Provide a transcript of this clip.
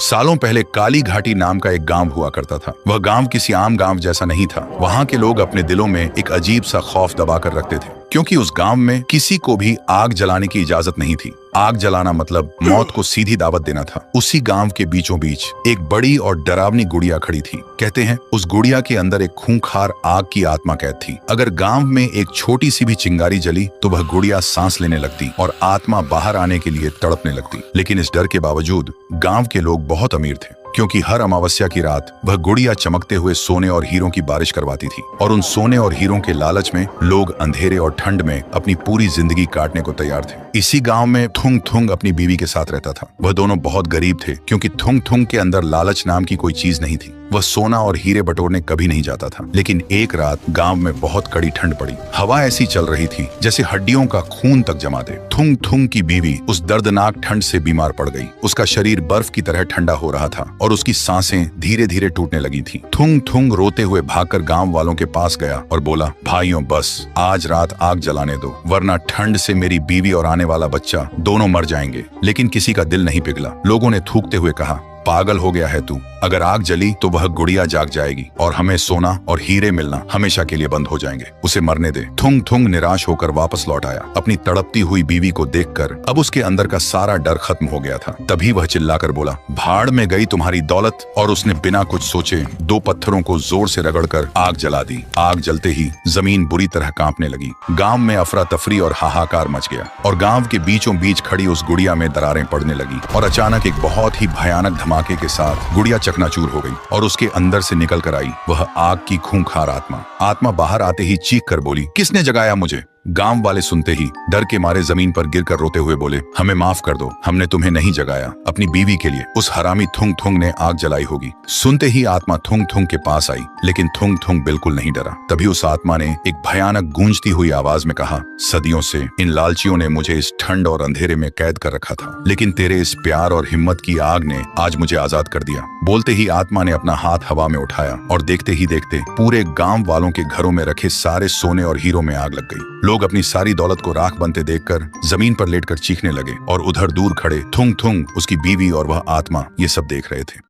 सालों पहले काली घाटी नाम का एक गांव हुआ करता था। वह गांव किसी आम गांव जैसा नहीं था। वहां के लोग अपने दिलों में एक अजीब सा खौफ दबाकर रखते थे, क्योंकि उस गांव में किसी को भी आग जलाने की इजाजत नहीं थी। आग जलाना मतलब मौत को सीधी दावत देना था। उसी गांव के बीचों बीच एक बड़ी और डरावनी गुड़िया खड़ी थी। कहते हैं उस गुड़िया के अंदर एक खूंखार आग की आत्मा कैद थी। अगर गांव में एक छोटी सी भी चिंगारी जली तो वह गुड़िया सांस लेने लगती और आत्मा बाहर आने के लिए तड़पने लगती। लेकिन इस डर के बावजूद गांव के लोग बहुत अमीर थे, क्योंकि हर अमावस्या की रात वह गुड़िया चमकते हुए सोने और हीरों की बारिश करवाती थी। और उन सोने और हीरों के लालच में लोग अंधेरे और ठंड में अपनी पूरी जिंदगी काटने को तैयार थे। इसी गांव में थुंग थुंग अपनी बीवी के साथ रहता था। वह दोनों बहुत गरीब थे, क्योंकि थुंग थुंग के अंदर लालच नाम की कोई चीज नहीं थी। वह सोना और हीरे बटोरने कभी नहीं जाता था। लेकिन एक रात गांव में बहुत कड़ी ठंड पड़ी। हवा ऐसी चल रही थी जैसे हड्डियों का खून तक जमा दे। थुंग थुंग की बीवी उस दर्दनाक ठंड से बीमार पड़ गई। उसका शरीर बर्फ की तरह ठंडा हो रहा था और उसकी सांसें धीरे धीरे टूटने लगी थी। थुंग थुंग रोते हुए भागकर गांव वालों के पास गया और बोला, भाइयों बस आज रात आग जलाने दो, वरना ठंड से मेरी बीवी और आने वाला बच्चा दोनों मर जाएंगे। लेकिन किसी का दिल नहीं पिघला। लोगों ने थूकते हुए कहा, पागल हो गया है तू। अगर आग जली तो वह गुड़िया जाग जाएगी और हमें सोना और हीरे मिलना हमेशा के लिए बंद हो जाएंगे। उसे मरने दे। थुंग थुंग निराश होकर वापस लौट आया। अपनी तड़पती हुई बीवी को देखकर अब उसके अंदर का सारा डर खत्म हो गया था। तभी वह चिल्लाकर बोला, भाड़ में गई तुम्हारी दौलत। और उसने बिना कुछ सोचे दो पत्थरों को जोर से रगड़कर आग जला दी। आग जलते ही जमीन बुरी तरह कांपने लगी। गांव में अफरा तफरी और हाहाकार मच गया और गांव के बीचों बीच खड़ी उस गुड़िया में दरारें पड़ने लगी। और अचानक एक बहुत ही भयानक धमाके के साथ गुड़िया चकनाचूर हो गई और उसके अंदर से निकल कर आई वह आग की खूंखार आत्मा बाहर आते ही चीख कर बोली, किसने जगाया मुझे? गांव वाले सुनते ही डर के मारे जमीन पर गिरकर रोते हुए बोले, हमें माफ कर दो, हमने तुम्हें नहीं जगाया। अपनी बीवी के लिए उस हरामी थुंग थुंग ने आग जलाई होगी। सुनते ही आत्मा थुंग थुंग के पास आई, लेकिन थुंग थुंग बिल्कुल नहीं डरा। तभी उस आत्मा ने एक भयानक गूंजती हुई आवाज में कहा, सदियों से इन लालचियों ने मुझे इस ठंड और अंधेरे में कैद कर रखा था, लेकिन तेरे इस प्यार और हिम्मत की आग ने आज मुझे आजाद कर दिया। बोलते ही आत्मा ने अपना हाथ हवा में उठाया और देखते ही देखते पूरे गांव वालों के घरों में रखे सारे सोने और हीरों में आग लग गई। लोग अपनी सारी दौलत को राख बनते देखकर जमीन पर लेटकर चीखने लगे और उधर दूर खड़े थुंग थुंग, उसकी बीवी और वह आत्मा ये सब देख रहे थे।